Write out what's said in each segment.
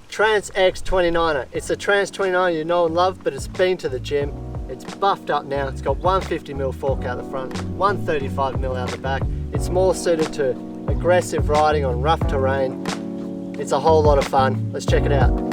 Trance X 29er. It's a Trance 29 you know and love, but it's been to the gym. It's buffed up now. It's got 150mm fork out the front, 135mm out the back. It's more suited to aggressive riding on rough terrain. It's a whole lot of fun. Let's check it out.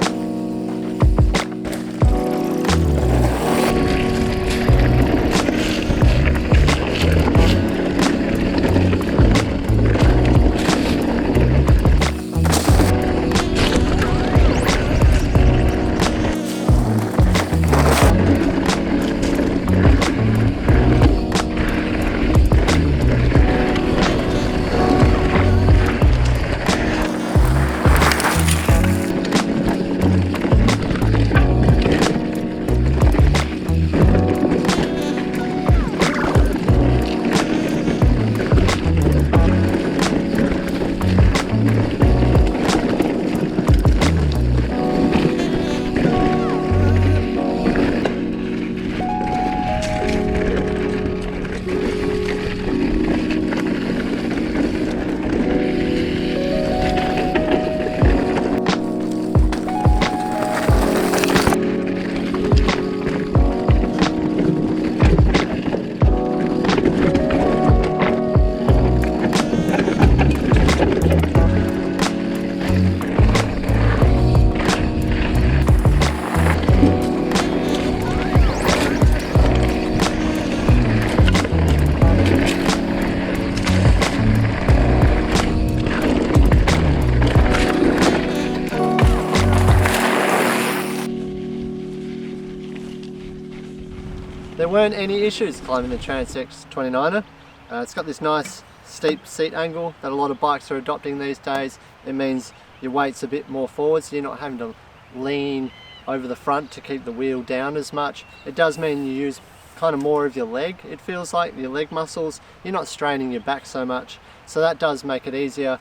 There weren't any issues climbing the Trance X 29er. It's got this nice steep seat angle that a lot of bikes are adopting these days. It means your weight's a bit more forward, so you're not having to lean over the front to keep the wheel down as much. It does mean you use kind of more of your leg, it feels like, your leg muscles. You're not straining your back so much, so that does make it easier.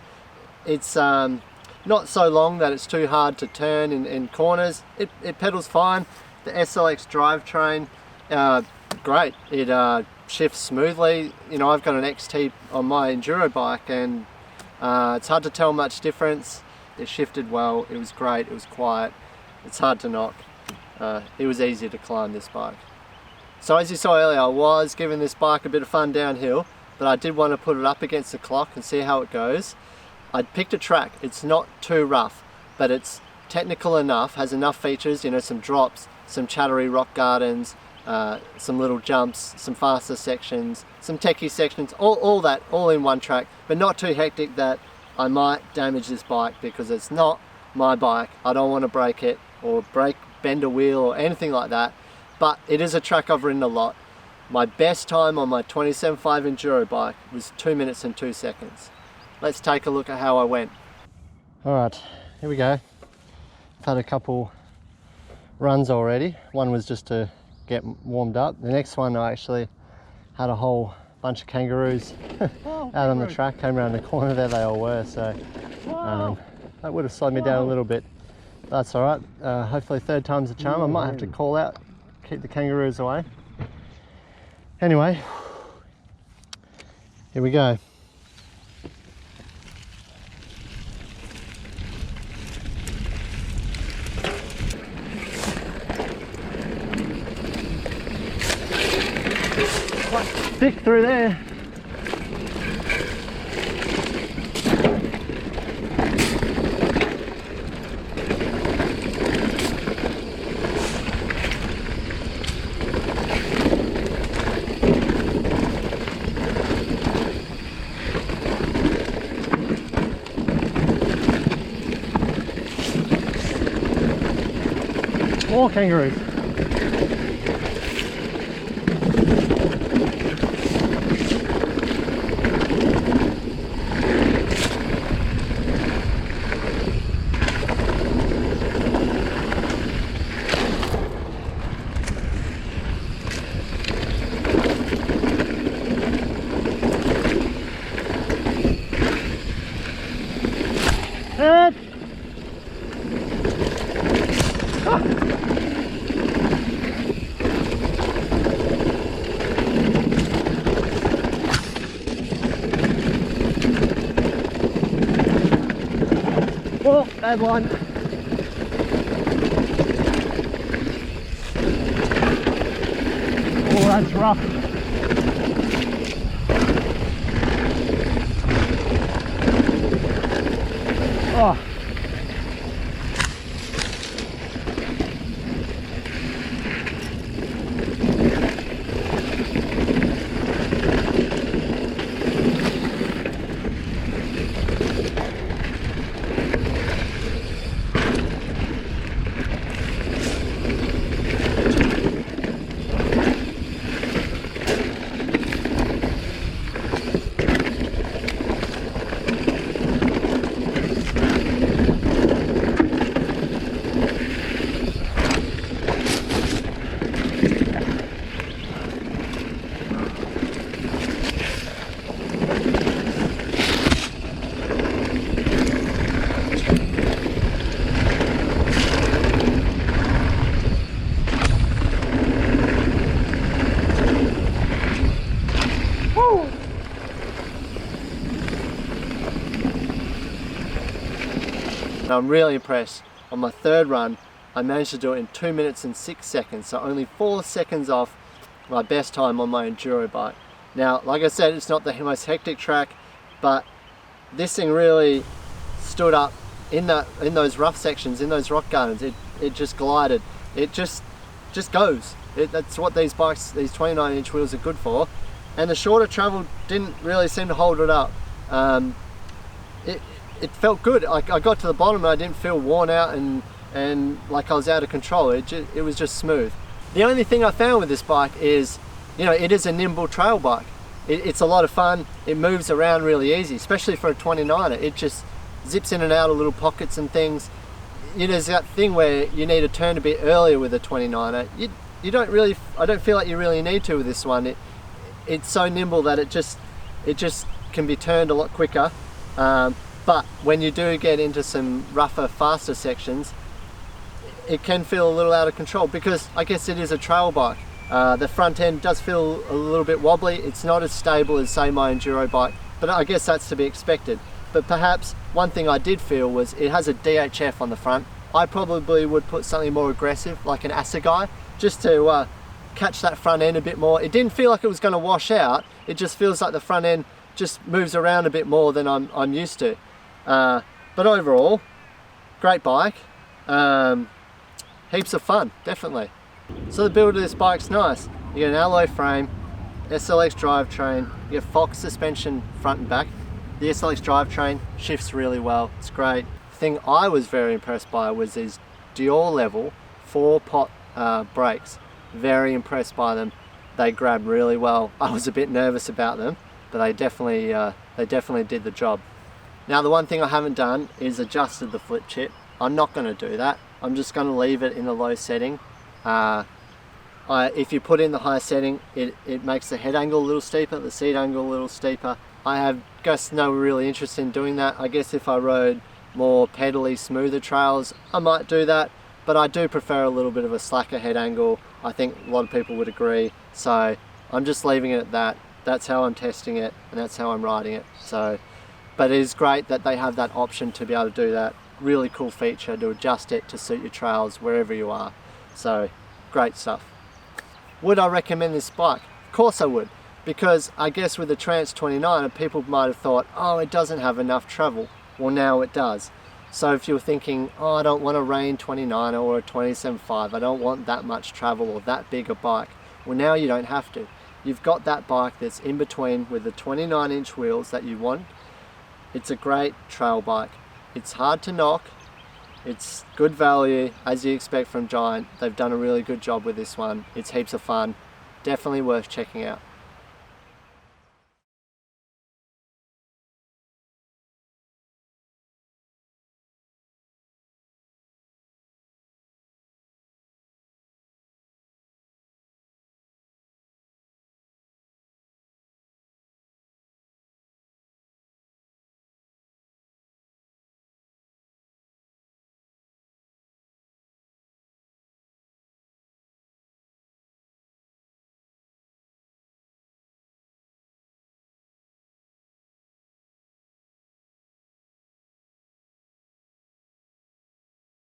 It's not so long that it's too hard to turn in corners. It pedals fine. The SLX drivetrain, great. It shifts smoothly. You know, I've got an XT on my enduro bike, and it's hard to tell much difference. It shifted well. It was great. It was quiet. It's hard to knock. It was easy to climb this bike. So as you saw earlier, I was giving this bike a bit of fun downhill, but I did want to put it up against the clock and see how it goes. I'd picked a track. It's not too rough, but it's technical enough, has enough features, you know, some drops, some chattery rock gardens, some little jumps, some faster sections, some techie sections, all that, all in one track, but not too hectic that I might damage this bike, because it's not my bike. I don't want to break it or bend a wheel or anything like that, but it is a track I've ridden a lot. My best time on my 27.5 enduro bike was 2 minutes and 2 seconds. Let's take a look at how I went. All right, here we go. I've had a couple runs already. One was just to get warmed up. The next one I actually had a whole bunch of kangaroos out on the track. Came around the corner there, they all were, so that would have slowed me down a little bit. That's all right. Hopefully third time's a charm. I might have to call out, keep the kangaroos away. Anyway, here we go. Quite thick through there. More kangaroos. Oh, bad one. Oh, it's rough. Oh. And I'm really impressed. On my third run, I managed to do it in 2 minutes and 6 seconds, so only 4 seconds off my best time on my enduro bike. Now, like I said, it's not the most hectic track, but this thing really stood up in those rough sections, in those rock gardens. It just glided. It just goes. That's what these bikes, these 29-inch wheels are good for. And the shorter travel didn't really seem to hold it up. It felt good. I got to the bottom and I didn't feel worn out and like I was out of control. It was just smooth. The only thing I found with this bike is, you know, it is a nimble trail bike. It's a lot of fun. It moves around really easy, especially for a 29er. It just zips in and out of little pockets and things. You know, there's that thing where you need to turn a bit earlier with a 29er. You don't really, I don't feel like you really need to with this one. It's so nimble that it just can be turned a lot quicker. But when you do get into some rougher, faster sections, it can feel a little out of control because I guess it is a trail bike. The front end does feel a little bit wobbly. It's not as stable as, say, my enduro bike, but I guess that's to be expected. But perhaps one thing I did feel was it has a DHF on the front. I probably would put something more aggressive, like an Assegai, just to catch that front end a bit more. It didn't feel like it was going to wash out. It just feels like the front end just moves around a bit more than I'm used to. But overall, great bike. Heaps of fun, definitely. So the build of this bike's nice. You get an alloy frame, SLX drivetrain, you get Fox suspension front and back. The SLX drivetrain shifts really well, it's great. The thing I was very impressed by was these Dior level 4-pot brakes. Very impressed by them. They grab really well. I was a bit nervous about them, but they definitely did the job. Now the one thing I haven't done is adjusted the flip chip. I'm not going to do that. I'm just going to leave it in the low setting. If you put in the high setting, it makes the head angle a little steeper, the seat angle a little steeper. I have just no really interest in doing that. I guess if I rode more pedally, smoother trails, I might do that, but I do prefer a little bit of a slacker head angle. I think a lot of people would agree, so I'm just leaving it at that. That's how I'm testing it, and that's how I'm riding it. So, but it is great that they have that option to be able to do that. Really cool feature to adjust it to suit your trails wherever you are. So, great stuff. Would I recommend this bike? Of course I would, because I guess with the Trance 29, people might have thought, oh, it doesn't have enough travel. Well, now it does. So if you're thinking, oh, I don't want a Rain 29 or a 27.5, I don't want that much travel or that big a bike. Well, now you don't have to. You've got that bike that's in between with the 29-inch wheels that you want. It's a great trail bike. It's hard to knock. It's good value, as you expect from Giant. They've done a really good job with this one. It's heaps of fun. Definitely worth checking out.